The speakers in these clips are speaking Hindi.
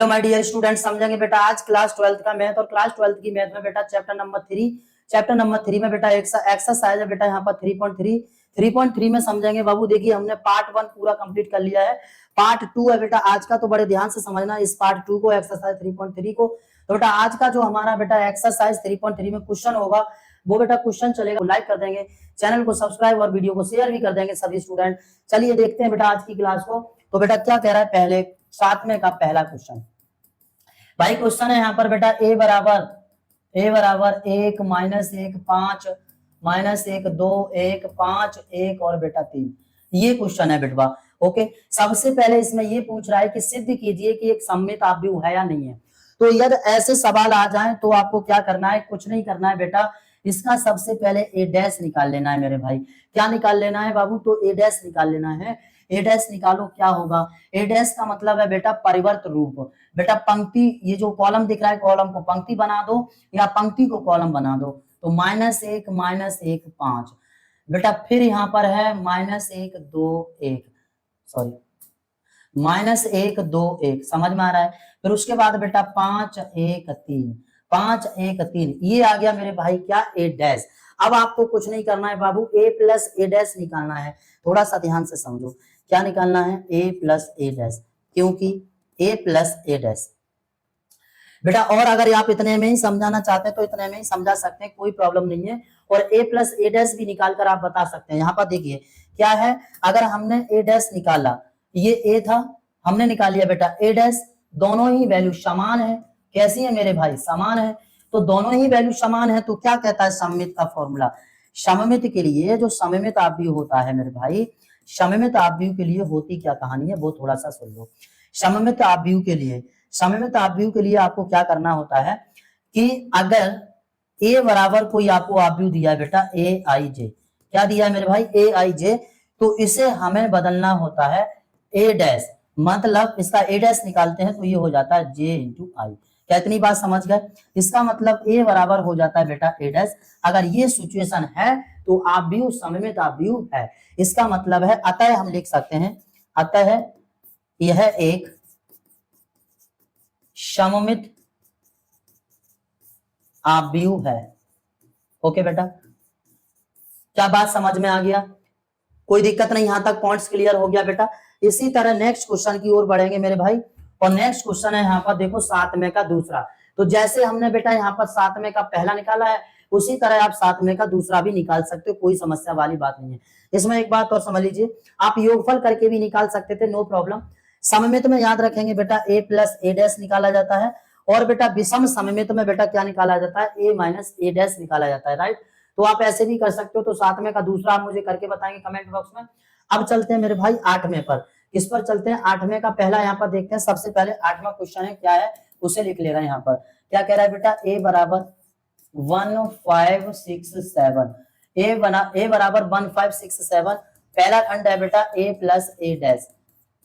तो माय डियर स्टूडेंट समझेंगे बेटा आज क्लास 12th का मैथ और क्लास 12th की मैथ में बेटा चैप्टर नंबर 3 में बेटा एक्सरसाइज है बेटा यहाँ पर 3.3 में समझेंगे बाबू। देखिए हमने पार्ट 1 पूरा कंप्लीट कर लिया है, पार्ट 2 है बेटा आज का, तो बड़े ध्यान से समझना इस पार्ट 2 को, एक्सरसाइज 3.3 को। तो बेटा आज का जो हमारा बेटा एक्सरसाइज 3.3 में क्वेश्चन होगा वो बेटा क्वेश्चन चलेगा, लाइक कर देंगे, चैनल को सब्सक्राइब और वीडियो को शेयर भी कर देंगे सभी स्टूडेंट। चलिए देखते हैं बेटा आज की क्लास को। तो बेटा क्या कह रहा है, पहले 7वें का पहला क्वेश्चन भाई क्वेश्चन है यहाँ पर बेटा a बराबर 1 माइनस 1 5 माइनस 1 2 1 5 1 और बेटा 3, ये क्वेश्चन है बेटवा। ओके, सबसे पहले इसमें ये पूछ रहा है कि सिद्ध कीजिए कि एक सममित आव्यूह है या नहीं है। तो यदि ऐसे सवाल आ जाएं तो आपको क्या करना है, कुछ नहीं करना है बेटा, इसका सबसे पहले ए डैश निकाल लेना है मेरे भाई। क्या निकाल लेना है बाबू, तो ए डैश निकाल लेना है। ए डैश निकालो, क्या होगा, ए डैश का मतलब है बेटा परिवर्त रूप। बेटा पंक्ति, ये जो कॉलम दिख रहा है कॉलम को पंक्ति बना दो या पंक्ति को कॉलम बना दो। तो -1 5 बेटा, फिर यहाँ पर है -1 2 1 सॉरी -1 2 1, समझ में आ रहा है। फिर उसके बाद बेटा 5 1 3 ये आ गया मेरे भाई क्या, ए डैश। अब आपको कुछ नहीं करना है बाबू, a प्लस ए डैश निकालना है। थोड़ा सा ध्यान से समझो, क्या निकालना है, a प्लस ए डैश, क्योंकि a प्लस ए डैश बेटा। और अगर आप इतने में ही समझाना चाहते हैं तो इतने में ही समझा सकते हैं, कोई प्रॉब्लम नहीं है। और a प्लस ए डैश भी निकाल कर आप बता सकते हैं। यहाँ पर देखिए क्या है, अगर हमने a डैश निकाला, ये a था, हमने निकाल लिया बेटा a डैश, दोनों ही वैल्यू समान है। कैसी है मेरे भाई, समान है। तो दोनों ही वैल्यू समान है तो क्या कहता है सममित का फॉर्मूला। सममित के लिए जो सममित आव्यूह होता है मेरे भाई, सममित आव्यूह के लिए होती क्या कहानी है वो थोड़ा सा सुन लो। सममित आव्यूह के लिए आपको क्या करना होता है कि अगर a बराबर कोई आपको आव्यूह दिया है बेटा ए आई जे, क्या दिया है मेरे भाई, ए आई जे, तो इसे हमें बदलना होता है a डैश, मतलब इसका a डैश निकालते हैं तो ये हो जाता है j इंटू आई। क्या इतनी बात समझ गए। इसका मतलब a बराबर हो जाता है बेटा a डैश। अगर ये सिचुएशन है तो आव्यूह सममित आव्यूह है, इसका मतलब है, अतः हम लिख सकते हैं, अतः यह एक सममित आव्यूह है। ओके बेटा, क्या बात समझ में आ गया, कोई दिक्कत नहीं, यहां तक पॉइंट्स क्लियर हो गया बेटा। इसी तरह नेक्स्ट क्वेश्चन की ओर बढ़ेंगे मेरे भाई। और नेक्स्ट क्वेश्चन है यहाँ पर देखो 7वें का दूसरा। तो जैसे हमने बेटा यहाँ पर 7वें का पहला निकाला है, उसी तरह आप 7वें का दूसरा भी निकाल सकते हो, कोई समस्या वाली बात नहीं है। इसमें एक बात और समझ लीजिए, आप योगफल करके भी निकाल सकते थे, नो प्रॉब्लम। सममित में याद रखेंगे बेटा a प्लस ए डैश निकाला जाता है, और बेटा विषम सममित में बेटा क्या निकाला जाता है, a माइनस ए डैश निकाला जाता है, राइट। तो आप ऐसे भी कर सकते हो। तो 7वें का दूसरा आप मुझे करके बताएंगे कमेंट बॉक्स में। अब चलते हैं मेरे भाई 8वें पर, किस पर चलते हैं, 8वें का पहला यहाँ पर देखते हैं। सबसे पहले 8वां क्वेश्चन है, क्या है उसे लिख लेगा। यहाँ पर क्या कह रहा है बेटा, a बराबर 1 5 6 7, a बराबर 1 5 6 7, पहला खंड है बेटा a plus A dash.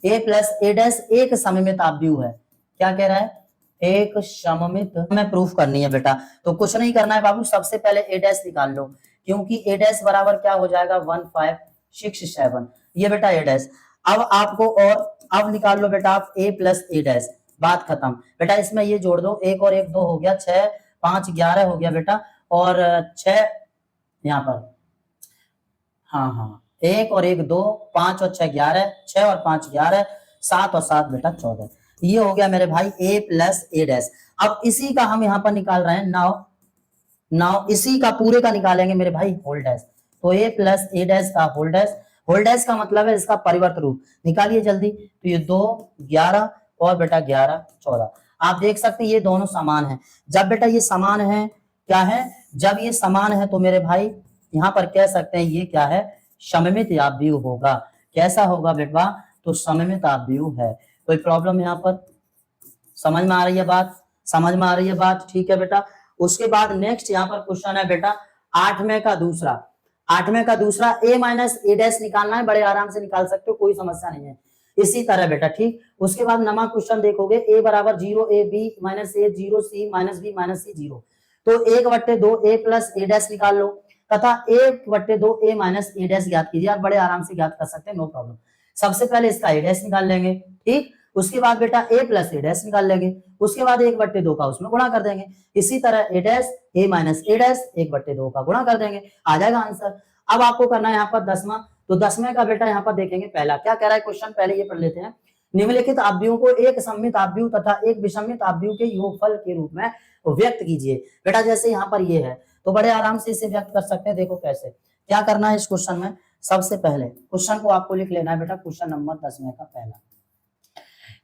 a plus A dash एक सममित आव्यूह है। क्या कह रहा है, एक सममित में प्रूफ करनी है बेटा। तो कुछ नहीं करना है बाबू, सबसे पहले ए डैश निकाल लो, क्योंकि ए डैश बराबर क्या हो जाएगा 1 5 6 7, ये बेटा ए डैश। अब आपको और अब निकाल लो बेटा आप a प्लस ए डैश, बात खत्म बेटा। इसमें ये जोड़ दो, 1 और 1 2 हो गया, 6 5 11 हो गया बेटा, और 6 यहाँ पर, हाँ 1 और 1 2, 5 और 6 11, 6 और 5 11, 7 और 7 बेटा 14, ये हो गया मेरे भाई a प्लस ए डैश। अब इसी का हम यहाँ पर निकाल रहे हैं, नाउ इसी का पूरे का निकालेंगे मेरे भाई होल डैश। तो a प्लस ए डैश का होल डैश का मतलब है इसका परिवर्त रूप, निकालिए जल्दी। तो ये 2 11 और बेटा 11 14, आप देख सकते हैं ये दोनों समान है। जब बेटा ये समान है, क्या है, जब ये समान है तो मेरे भाई यहाँ पर कह सकते हैं ये क्या है, सममित आव्यूह होगा। कैसा होगा बेटा, तो सममित आव्यूह है। कोई प्रॉब्लम यहाँ पर, समझ में आ रही है बात, समझ में आ रही है बात, ठीक है बेटा। उसके बाद नेक्स्ट यहाँ पर क्वेश्चन है बेटा 8वें का दूसरा a माइनस ए डैश निकालना है, बड़े आराम से निकाल सकते हो, कोई समस्या नहीं है। इसी तरह बेटा, ठीक। उसके बाद नमा क्वेश्चन देखोगे, a बराबर 0 a b minus a 0 c minus b minus c 0, तो 1/2 a प्लस ए डैश निकाल लो, तथा 1/2 a माइनस ए डैश ज्ञात कीजिए। आप बड़े आराम से ज्ञात कर सकते हैं, नो प्रॉब्लम। सबसे पहले इसका ए डैश निकाल लेंगे, ठीक। उसके बाद बेटा a प्लस ए डैश निकाल लेंगे, उसके बाद 1/2 का उसमें गुणा कर देंगे, इसी तरह a dash a minus A dash 1/2 का गुणा कर देंगे, आ जाएगा आंसर। अब आपको करना है यहाँ पर 10वां, तो 10वें का बेटा यहाँ पर देखेंगे पहला क्या कह रहा है क्वेश्चन, पहले ये पढ़ लेते हैं। निम्नलिखित आव्यूहों को एक सममित आव्यूह तथा एक विषमित आव्यूह के योगफल के रूप में व्यक्त कीजिए। बेटा जैसे यहाँ पर ये है तो बड़े आराम से इसे व्यक्त कर सकते हैं। देखो कैसे, क्या करना है इस क्वेश्चन में, सबसे पहले क्वेश्चन को आपको लिख लेना है बेटा, क्वेश्चन नंबर 10वें का पहला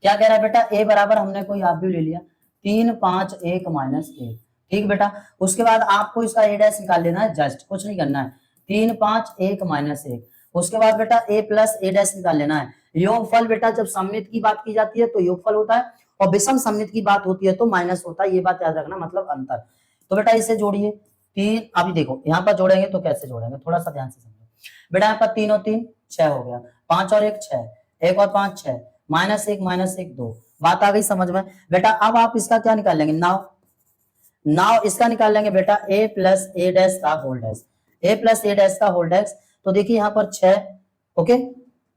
क्या कह रहा है बेटा, a बराबर हमने कोई आव्यूह ले लिया 3 5 1 माइनस 1, ठीक बेटा। उसके बाद आपको इसका a डैश निकाल लेना है, जस्ट कुछ नहीं करना है, 3 5 1 माइनस 1। उसके बाद बेटा a प्लस ए डैश निकाल लेना है। योगफल बेटा जब सममित की बात की जाती है तो योगफल होता है, और विषम सममित की बात होती है तो माइनस होता है, ये बात याद रखना, मतलब अंतर। तो बेटा इसे जोड़िए, 3, अभी देखो यहाँ पर जोड़ेंगे तो कैसे जोड़ेंगे, थोड़ा सा ध्यान से समझो बेटा। यहाँ पर 3 और 3 6 हो गया, 5 और 1 6, 1 और 5 6, माइनस 1 2, बात आ गई समझ में बेटा। अब आप इसका क्या निकाल लेंगे, नाव इसका निकाल लेंगे बेटा a प्लस ए डैश का whole dash, a plus A dash का होल डैश। तो देखिए यहाँ पर 6, ओके,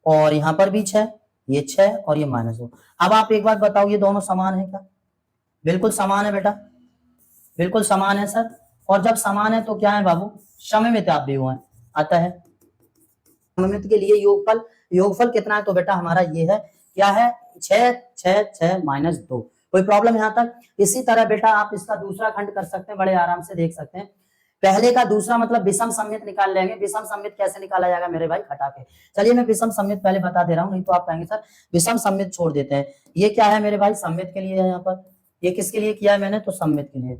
और यहाँ पर भी 6, ये 6 और ये -2। अब आप एक बात बताओ, ये दोनों समान है क्या? बिल्कुल समान है बेटा, बिल्कुल समान है सर। और जब समान है तो क्या है बाबू, सममित आव्यूह है, आता है। सममित के लिए योगफल कितना है, तो बेटा हमारा ये है, क्या है, 6 6 6 -2। कोई प्रॉब्लम यहाँ तक? इसी तरह बेटा आप इसका दूसरा खंड कर सकते हैं, बड़े आराम से देख सकते हैं। पहले का दूसरा मतलब विषम सममित निकाल लेंगे। विषम सममित कैसे निकाला जाएगा मेरे भाई, हटा के। चलिए मैं विषम सममित पहले बता दे रहा हूँ, नहीं तो आप कहेंगे सर विषम सममित छोड़ देते हैं। ये क्या है मेरे भाई, सममित के लिए है यहाँ पर। ये किसके लिए किया है मैंने, तो सममित के लिए,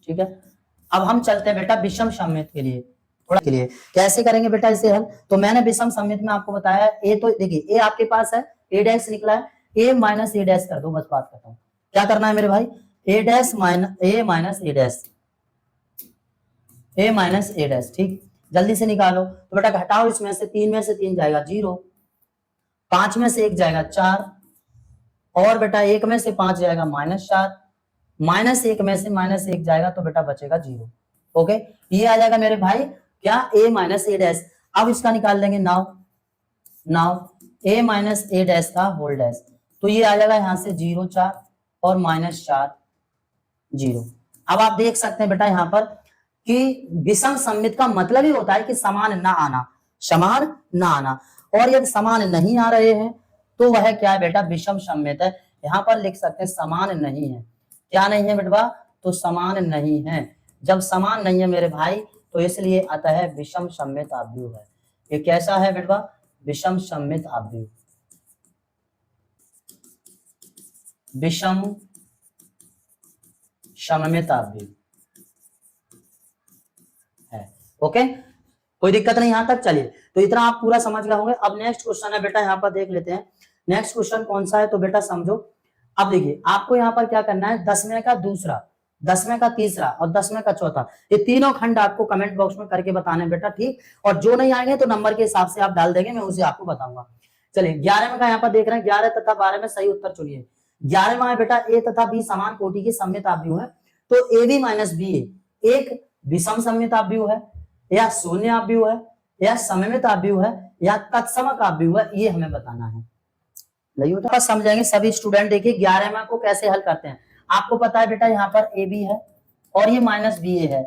ठीक है। अब हम चलते हैं बेटा विषम सममित के लिए, थोड़ा के लिए कैसे करेंगे बेटा इसे हल। तो मैंने विषम सममित में आपको बताया ए, तो देखिए ए आपके पास है, ए डैश निकला है, ए माइनस ए डैश कर दो, बस बात करता हूँ। क्या करना है मेरे भाई, ए डैश माइनस ए माइनस ए डैश, ए माइनस ए डैश, ठीक। जल्दी से निकालो तो बेटा घटाओ, इसमें से 3 में से 3 जाएगा 0, 5 में से 1 जाएगा 4, और बेटा 1 में से 5 जाएगा -4, -1 में से -1 जाएगा तो बेटा बचेगा 0। ओके, ये आ जाएगा मेरे भाई क्या, a माइनस ए डैश। अब इसका निकाल लेंगे now a minus A dash का होल डैश, तो ये आ जाएगा यहाँ से 0 4 और -4 0। अब आप देख सकते हैं बेटा यहाँ पर कि विषम सममित का मतलब ही होता है कि समान ना आना, समान ना आना। और यदि समान नहीं आ रहे हैं तो वह क्या है बेटा, विषम सममित है। यहाँ पर लिख सकते हैं समान नहीं है, क्या नहीं है बेटा, तो समान नहीं है। जब समान नहीं है मेरे भाई तो इसलिए आता है विषम सममित आव्यूह है। ये कैसा है बेटा, विषम सममित आव्यूह, विषम सममित आव्यूह है। ओके, कोई दिक्कत नहीं यहाँ तक। चलिए तो इतना आप पूरा समझ गए होंगे। अब नेक्स्ट क्वेश्चन है बेटा, यहाँ पर देख लेते हैं नेक्स्ट क्वेश्चन कौन सा है। तो बेटा समझो, अब देखिए आपको यहाँ पर क्या करना है, 10वें का दूसरा, 10वें का तीसरा और 10वें का चौथा, ये तीनों खंड आपको कमेंट बॉक्स में करके बताने बेटा, ठीक। और जो नहीं आएंगे तो नंबर के हिसाब से आप डाल देंगे, मैं उसे आपको बताऊंगा। चलिए 11वें का यहाँ पर देख रहे हैं, 11 तथा 12 में सही उत्तर चुनिए। 11वां है बेटा, ए तथा बी समान कोटि की सममित आव्यूह है, तो ए बी माइनस बी एक विषम सममित आव्यूह है, या शून्य आव्यूह है, या सममित आव्यूह है, या तत्समक आव्यूह है, ये हमें बताना है। समझेंगे सभी स्टूडेंट। देखिए 11वां को कैसे हल करते हैं। आपको पता है बेटा यहाँ पर ए बी है और ये माइनस बी ए है,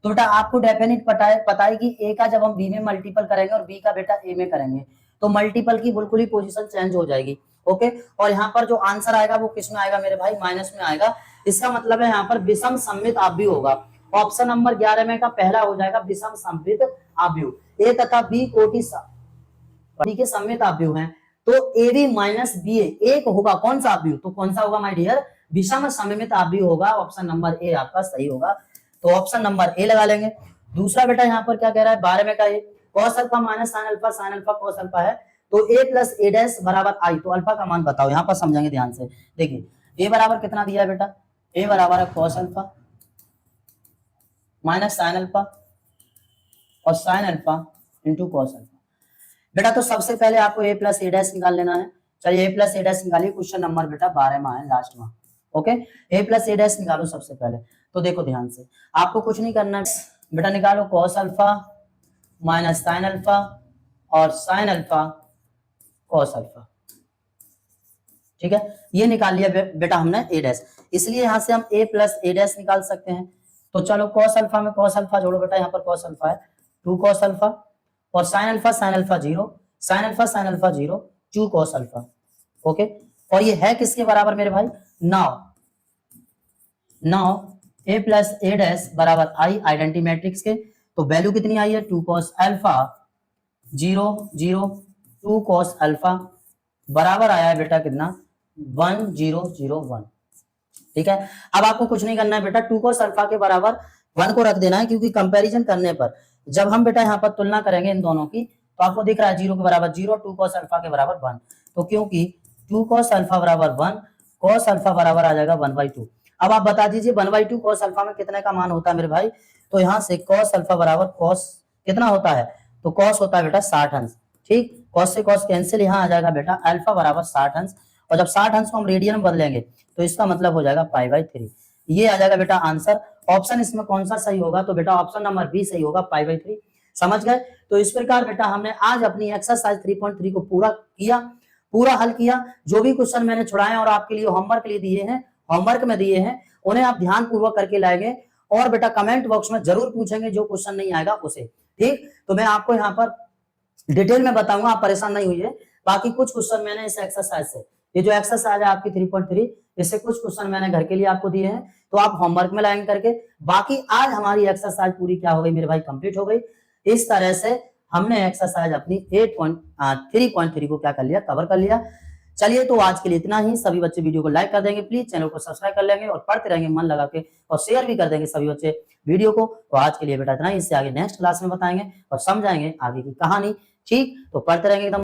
तो बेटा आपको डेफिनेट पता है कि ए का जब हम बी में मल्टीपल करेंगे और बी का बेटा ए में करेंगे तो मल्टीपल की बिल्कुल ही पोजीशन चेंज हो जाएगी। ओके, और यहाँ पर जो आंसर आएगा वो किस में आएगा मेरे भाई, माइनस में आएगा। इसका मतलब है यहाँ पर विषम सममित आव्यूह होगा। ऑप्शन नंबर 11 में का पहला हो जाएगा विषम सममित आव्यूह। ए तथा बी कोटि के सममित आव्यूह है, तो ए बी माइनस बी एक होगा कौन सा आव्यूह, तो कौन सा होगा माय डियर, विषम सममित आव्यूह होगा। ऑप्शन नंबर ए आपका सही होगा, तो ऑप्शन नंबर ए लगा लेंगे। दूसरा बेटा यहाँ पर क्या कह रहा है, 12वें का ये cos alpha minus sin alpha cos alpha है, तो a प्लस ए डैश बराबर आई, तो अल्फा का मान बताओ। यहाँ पर समझेंगे ध्यान से। देखिए a बराबर कितना दिया है बेटा, a बराबर है cos alpha minus sin alpha और sin alpha into cos alpha. बेटा तो सबसे पहले आपको a प्लस ए डैश निकाल लेना है। चलिए a प्लस ए डैश निकालिए, क्वेश्चन नंबर बेटा 12वां है, लास्ट में। Okay, a plus A dash निकालो सबसे पहले। तो देखो ध्यान से, आपको कुछ नहीं करना है बेटा, निकालो cos alpha minus sin alpha और sin अल्फा cos अल्फा, ठीक है, ये निकाल लिया बेटा हमने ए डैश, इसलिए यहाँ से हम ए प्लस ए डैश निकाल सकते हैं। तो चलो कॉस अल्फा में कॉस अल्फा जोड़ो बेटा, यहाँ पर कॉस अल्फा है 2 कॉस अल्फा, और sine alpha 0, sine alpha 0, 2 cos alpha. Okay, और ये है किसके बराबर मेरे भाई, now A plus A dash बराबर आई, आइडेंटिटी मैट्रिक्स के, तो वैल्यू कितनी आई है 2 कॉस अल्फा 0 0, 2 कॉस अल्फा बराबर आया है बेटा कितना 1 0 0 1। ठीक है, अब आपको कुछ नहीं करना है बेटा, 2 cos अल्फा के बराबर 1 को रख देना है, क्योंकि कंपैरिजन करने पर जब हम बेटा यहाँ पर तुलना करेंगे इन दोनों की, तो आपको दिख रहा है 0 के बराबर 0, 2 cos अल्फा के बराबर 1, तो क्योंकि 2 cos अल्फा बराबर 1, cos अल्फा बराबर आ जाएगा 1/2। अब आप बता दीजिए 1/2 cos अल्फा में कितने का मान होता है मेरे भाई, तो यहाँ से cos अल्फा बराबर cos कितना होता है, तो cos होता है बेटा 60 अंश। ठीक, cos से cos कैंसिल, यहाँ आ जाएगा बेटा अल्फा बराबर 60 अंश, और जब 60 अंश को हम रेडियन में बदलेंगे तो इसका मतलब हो जाएगा π/3। ये आ जाएगा बेटा आंसर। ऑप्शन इसमें कौन सा सही होगा, तो बेटा ऑप्शन नंबर बी सही होगा, π/3। समझ गए? तो इस प्रकार बेटा हमने आज अपनी एक्सरसाइज 3.3 को पूरा किया, पूरा हल किया। जो भी क्वेश्चन मैंने छुड़ाए और आपके लिए होमवर्क लिए दिए हैं, होमवर्क में दिए हैं, उन्हें आप ध्यान पूर्वक करके लाएंगे, और बेटा कमेंट बॉक्स में जरूर पूछेंगे जो क्वेश्चन नहीं आएगा उसे। ठीक, तो मैं आपको यहाँ पर डिटेल में बताऊंगा, आप परेशान नहीं हुई। बाकी कुछ क्वेश्चन मैंने इस एक्सरसाइज से, ये जो एक्सरसाइज है आपकी 3.3, इससे कुछ क्वेश्चन मैंने घर के लिए आपको दिए हैं, तो आप होमवर्क में लाएंगे करके। बाकी आज हमारी एक्सरसाइज पूरी क्या हो गई मेरे भाई, कंप्लीट हो गई। इस तरह से हमने एक्सरसाइज अपनी 3.3 को क्या कर लिया, कवर कर लिया। चलिए, तो आज के लिए इतना ही। सभी बच्चे वीडियो को लाइक कर देंगे, प्लीज चैनल को सब्सक्राइब कर लेंगे, और पढ़ते रहेंगे मन लगा के, और शेयर भी कर देंगे सभी बच्चे वीडियो को। तो आज के लिए बेटा इतना ही, इससे आगे नेक्स्ट क्लास में बताएंगे और समझाएंगे आगे की कहानी। ठीक, तो पढ़ते रहेंगे एकदम।